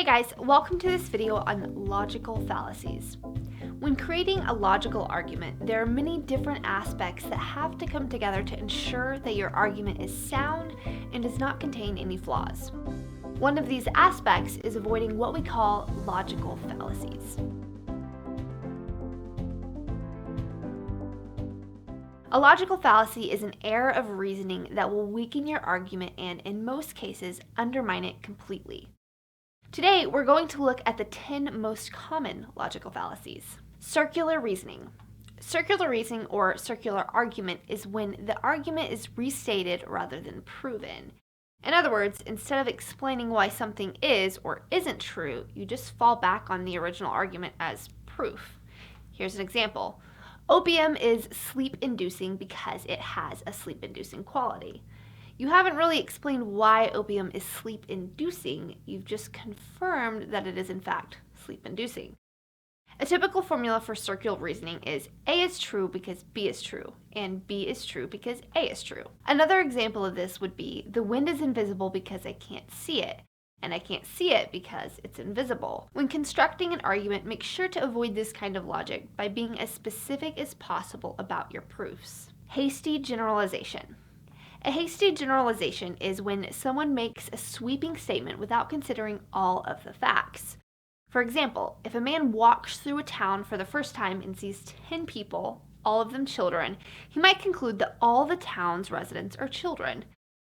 guys, welcome to this video on logical fallacies. When creating a logical argument, there are many different aspects that have to come together to ensure that your argument is sound and does not contain any flaws. One of these aspects is avoiding what we call logical fallacies. A logical fallacy is an error of reasoning that will weaken your argument and, in most cases, undermine it completely. Today, we're going to look at the 10 most common logical fallacies. Circular reasoning. Circular reasoning or circular argument is when the argument is restated rather than proven. In other words, instead of explaining why something is or isn't true, you just fall back on the original argument as proof. Here's an example. Opium is sleep-inducing because it has a sleep-inducing quality. You haven't really explained why opium is sleep-inducing, you've just confirmed that it is in fact sleep-inducing. A typical formula for circular reasoning is A is true because B is true, and B is true because A is true. Another example of this would be, the wind is invisible because I can't see it, and I can't see it because it's invisible. When constructing an argument, make sure to avoid this kind of logic by being as specific as possible about your proofs. Hasty generalization. A hasty generalization is when someone makes a sweeping statement without considering all of the facts. For example, if a man walks through a town for the first time and sees 10 people, all of them children, he might conclude that all the town's residents are children.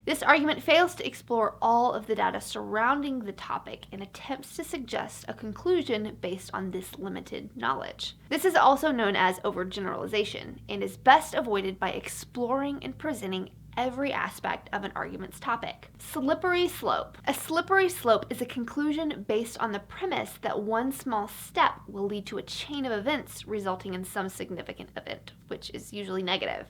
This argument fails to explore all of the data surrounding the topic and attempts to suggest a conclusion based on this limited knowledge. This is also known as overgeneralization and is best avoided by exploring and presenting every aspect of an argument's topic. Slippery slope. A slippery slope is a conclusion based on the premise that one small step will lead to a chain of events resulting in some significant event, which is usually negative.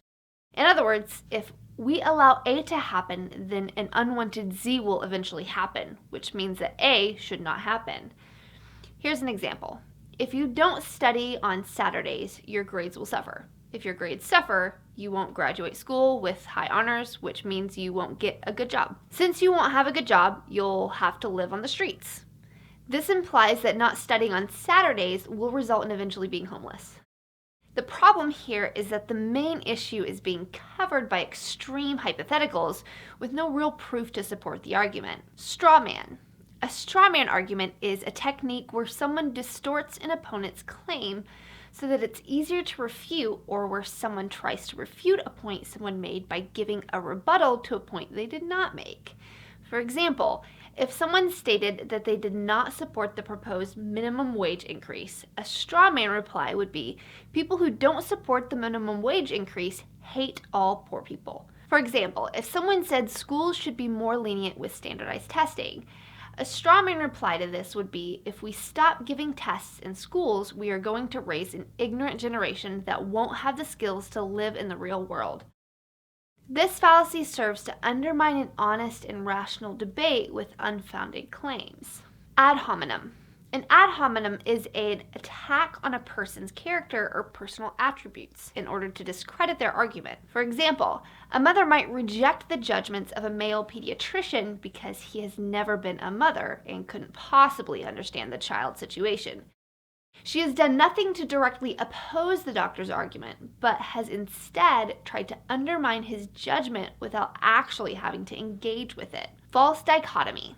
In other words, if we allow A to happen, then an unwanted Z will eventually happen, which means that A should not happen. Here's an example. If you don't study on Saturdays, your grades will suffer. If your grades suffer, you won't graduate school with high honors, which means you won't get a good job. Since you won't have a good job, you'll have to live on the streets. This implies that not studying on Saturdays will result in eventually being homeless. The problem here is that the main issue is being covered by extreme hypotheticals with no real proof to support the argument. Straw man. A straw man argument is a technique where someone distorts an opponent's claim so that it's easier to refute, or where someone tries to refute a point someone made by giving a rebuttal to a point they did not make. For example, if someone stated that they did not support the proposed minimum wage increase, a straw man reply would be, people who don't support the minimum wage increase hate all poor people. For example, if someone said schools should be more lenient with standardized testing, a straw man reply to this would be, if we stop giving tests in schools, we are going to raise an ignorant generation that won't have the skills to live in the real world. This fallacy serves to undermine an honest and rational debate with unfounded claims. Ad hominem. An ad hominem is an attack on a person's character or personal attributes in order to discredit their argument. For example, a mother might reject the judgments of a male pediatrician because he has never been a mother and couldn't possibly understand the child's situation. She has done nothing to directly oppose the doctor's argument, but has instead tried to undermine his judgment without actually having to engage with it. False dichotomy.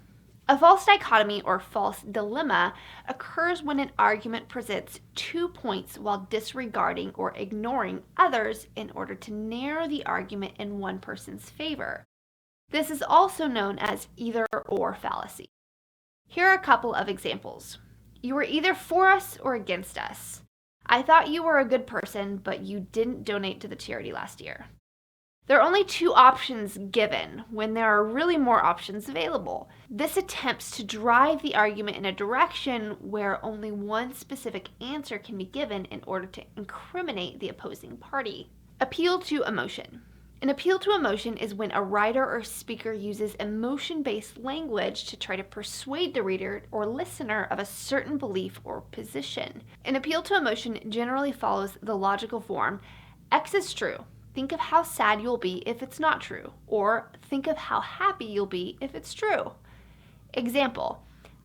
A false dichotomy or false dilemma occurs when an argument presents 2 points while disregarding or ignoring others in order to narrow the argument in one person's favor. This is also known as either-or fallacy. Here are a couple of examples. You were either for us or against us. I thought you were a good person, but you didn't donate to the charity last year. There are only 2 options given when there are really more options available. This attempts to drive the argument in a direction where only one specific answer can be given in order to incriminate the opposing party. Appeal to emotion. An appeal to emotion is when a writer or speaker uses emotion-based language to try to persuade the reader or listener of a certain belief or position. An appeal to emotion generally follows the logical form, X is true. Think of how sad you'll be if it's not true, or think of how happy you'll be if it's true. Example,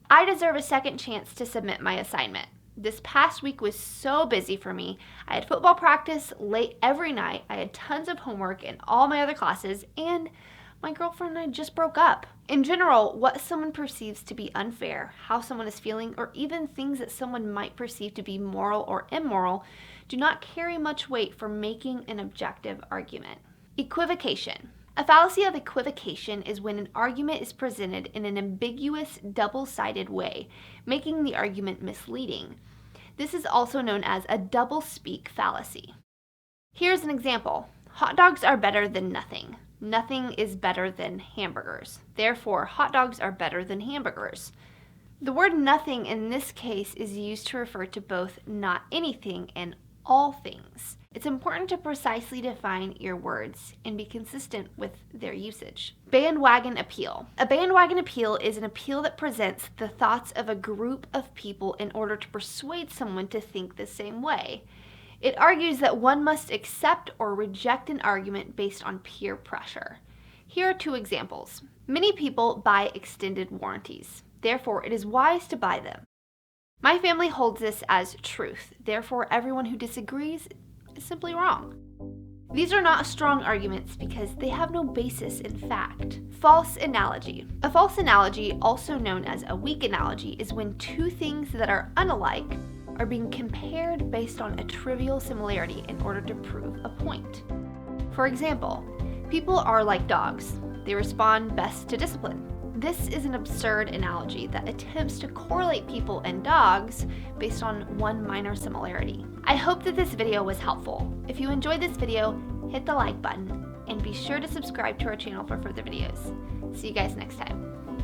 I deserve a second chance to submit my assignment. This past week was so busy for me. I had football practice late every night, I had tons of homework in all my other classes, and my girlfriend and I just broke up. In general, what someone perceives to be unfair, how someone is feeling, or even things that someone might perceive to be moral or immoral do not carry much weight for making an objective argument. Equivocation. A fallacy of equivocation is when an argument is presented in an ambiguous, double-sided way, making the argument misleading. This is also known as a double-speak fallacy. Here's an example. Hot dogs are better than nothing. Nothing is better than hamburgers. Therefore, hot dogs are better than hamburgers. The word nothing in this case is used to refer to both not anything and all things. It's important to precisely define your words and be consistent with their usage. Bandwagon appeal. A bandwagon appeal is an appeal that presents the thoughts of a group of people in order to persuade someone to think the same way. It argues that one must accept or reject an argument based on peer pressure. Here are two examples. Many people buy extended warranties. Therefore, it is wise to buy them. My family holds this as truth. Therefore, everyone who disagrees is simply wrong. These are not strong arguments because they have no basis in fact. False analogy. A false analogy, also known as a weak analogy, is when two things that are unalike are being compared based on a trivial similarity in order to prove a point. For example, people are like dogs. They respond best to discipline. This is an absurd analogy that attempts to correlate people and dogs based on one minor similarity. I hope that this video was helpful. If you enjoyed this video, hit the like button and be sure to subscribe to our channel for further videos. See you guys next time.